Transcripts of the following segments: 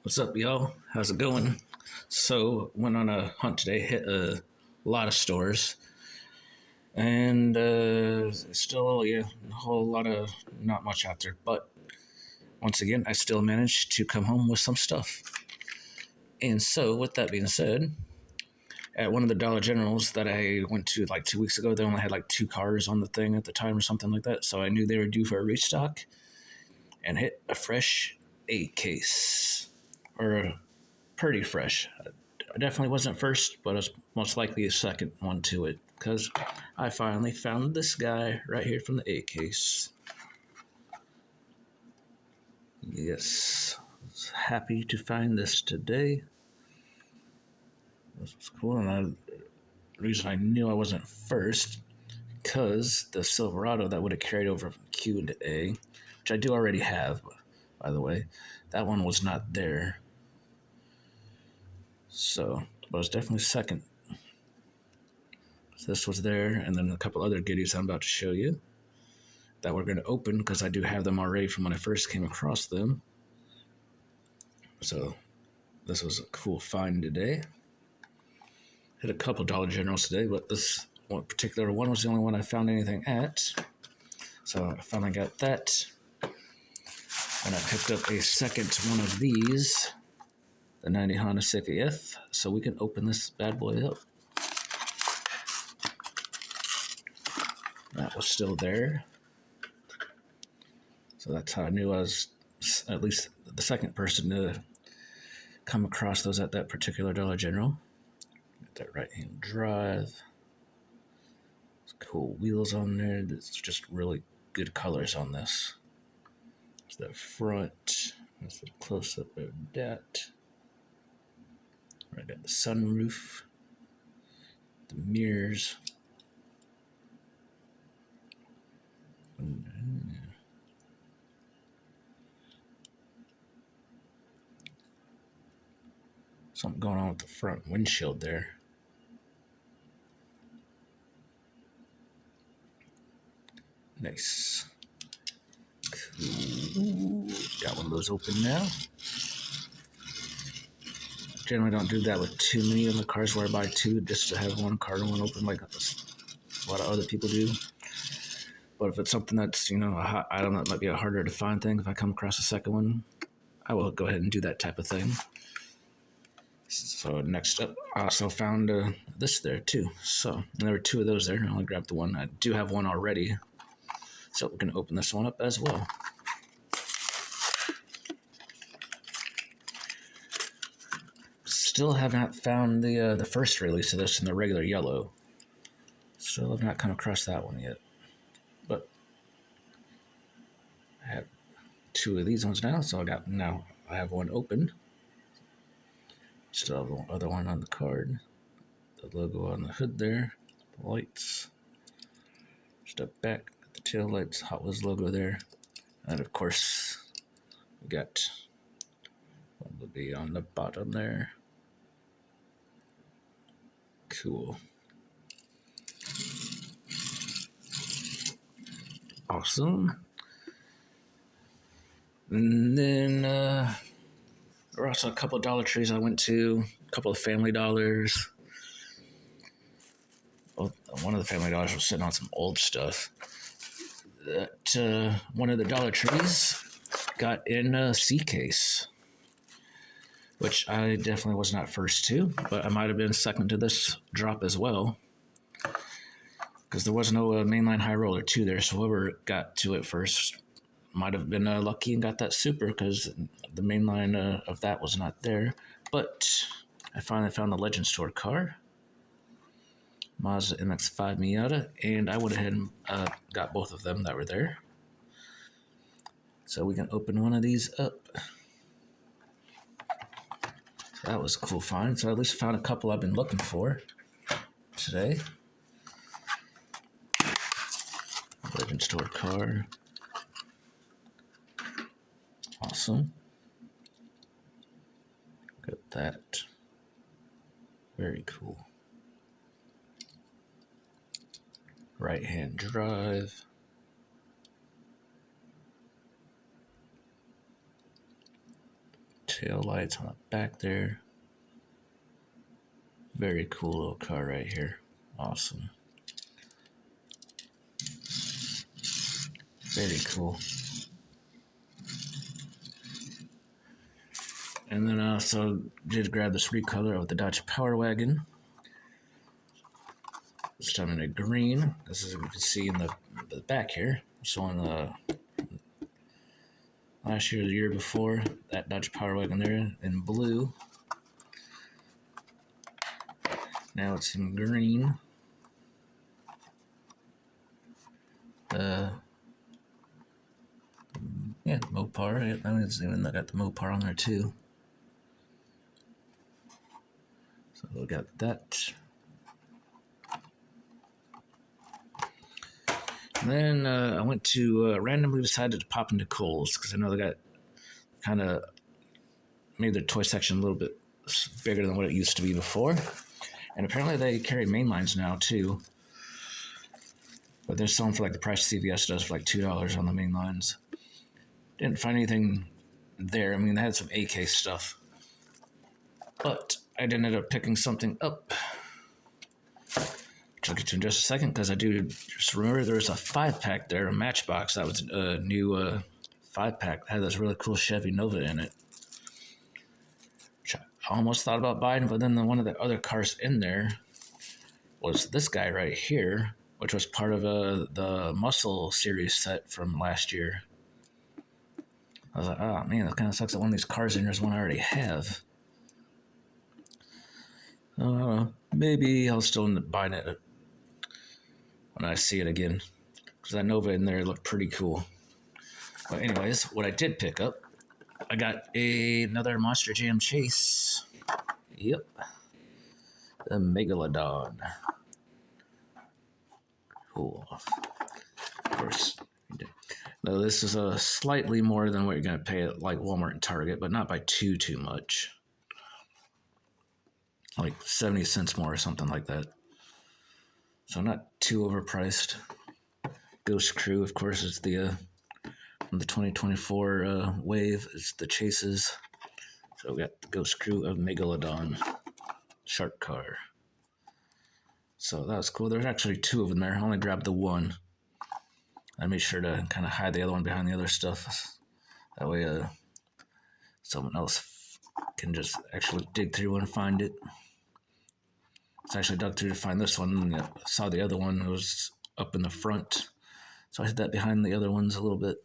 What's up, y'all? How's it going? So, went on a hunt today, hit a lot of stores, and still, yeah, a whole lot of not much out there. But once again, I still managed to come home with some stuff. And so, with that being said, at one of the Dollar Generals that I went to like 2 weeks ago, they only had like two cars on the thing at the time or something like that. So I knew they were due for a restock and hit a fresh 8 case. Or pretty fresh. I definitely wasn't first, but I was most likely a second one to it because I finally found this guy right here from the 8 case. Yes, I was happy to find this today. This was cool, and the reason I knew I wasn't first because the Silverado that would have carried over from Q into A, which I do already have, by the way, that one was not there. So, but I was definitely second. So this was there, and then a couple other goodies I'm about to show you that we're going to open because I do have them already from when I first came across them. So this was a cool find today. Hit a couple Dollar Generals today, but this one particular one was the only one I found anything at. So I finally got that. And I picked up a second one of these, the 90 Honda Civic F, so we can open this bad boy up. That was still there. So that's how I knew I was at least the second person to come across those at that particular Dollar General. Got that right-hand drive. There's cool wheels on there. It's just really good colors on this. There's the front. That's the close-up of that. I got the sunroof, the mirrors. Something going on with the front windshield there. Nice. Cool. Got one of those open now. Generally don't do that with too many of the cars where I buy two just to have one car and one open like a lot of other people do. But if it's something that's, a hot item that might be a harder to find thing, if I come across a second one, I will go ahead and do that type of thing. So next up, I also found this there too. So there were two of those there. I only grabbed the one. I do have one already. So we're going to open this one up as well. Still have not found the first release of this in the regular yellow. Still have not come across that one yet. But I have two of these ones now, so I have one open. Still have the other one on the card. The logo on the hood there. The lights. Step back, the tail lights, Hot Wheels logo there. And of course, we got one will be on the bottom there. Cool. Awesome. And then there were also a couple of Dollar Trees I went to, a couple of Family Dollars. Well, one of the Family Dollars was sitting on some old stuff. That one of the Dollar Trees got in a C case, which I definitely was not first to, but I might have been second to this drop as well. Because there was no mainline high roller 2 there, so whoever got to it first might have been lucky and got that super because the mainline of that was not there. But I finally found the Legends Tour car, Mazda MX-5 Miata, and I went ahead and got both of them that were there. So we can open one of these up. So that was a cool find. So I at least found a couple I've been looking for today. Legends Tour car. Awesome. Got that. Very cool. Right-hand drive. tail lights on the back there. Very cool little car right here. Awesome. Very cool. And then I also did grab this recolor of the Dodge Power Wagon. This time in a green. This is what you can see in the back here. So on last year, the year before, that Dodge Power Wagon there in blue. Now it's in green. Yeah, Mopar. Yeah, that means even got the Mopar on there too. So we got that. And then I went to randomly decided to pop into Kohl's because I know they got kind of made their toy section a little bit bigger than what it used to be before. And apparently they carry main lines now too. But they're selling for like the price CVS does for like $2 on the main lines. Didn't find anything there. I mean, they had some AK stuff. But I ended up picking something up. Which I'll get to in just a second because I do just remember there was a 5-pack there, a Matchbox. That was a new 5-pack that had this really cool Chevy Nova in it. Which I almost thought about buying, but then one of the other cars in there was this guy right here, which was part of the Muscle series set from last year. I was like, oh man, that kind of sucks that one of these cars in there is one I already have. I don't know. Maybe I'll still end up buying it when I see it again. Because that Nova in there looked pretty cool. But anyways, what I did pick up, I got another Monster Jam Chase. Yep. The Megalodon. Cool. Of course. Now this is slightly more than what you're going to pay at like Walmart and Target, but not by too much. Like 70 cents more or something like that. So not too overpriced. Ghost Crew, of course, is the from the 2024 wave. It's the Chases. So we got the Ghost Crew of Megalodon Shark Car. So that was cool. There's actually 2 of them there. I only grabbed the one. I made sure to kind of hide the other one behind the other stuff. That way someone else can just actually dig through and find it. So I actually dug through to find this one and I saw the other one. It was up in the front. So I hid that behind the other ones a little bit.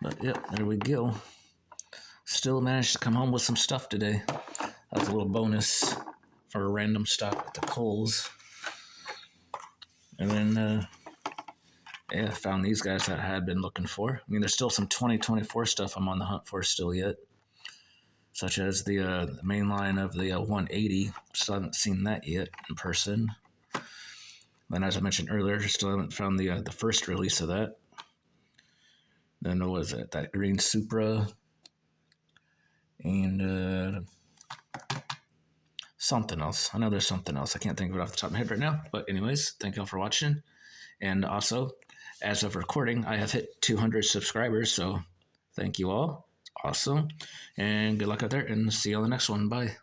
But yep, there we go. Still managed to come home with some stuff today. That was a little bonus for a random stop at the Kohl's. And then, I found these guys that I had been looking for. I mean, there's still some 2024 stuff I'm on the hunt for still yet. Such as the main line of the 180. Still haven't seen that yet in person. Then, as I mentioned earlier, still haven't found the first release of that. Then what was it? That green Supra. And something else. I know there's something else. I can't think of it off the top of my head right now. But anyways, thank y'all for watching. And also, as of recording, I have hit 200 subscribers. So thank you all. Awesome. And good luck out there and see you on the next one. Bye.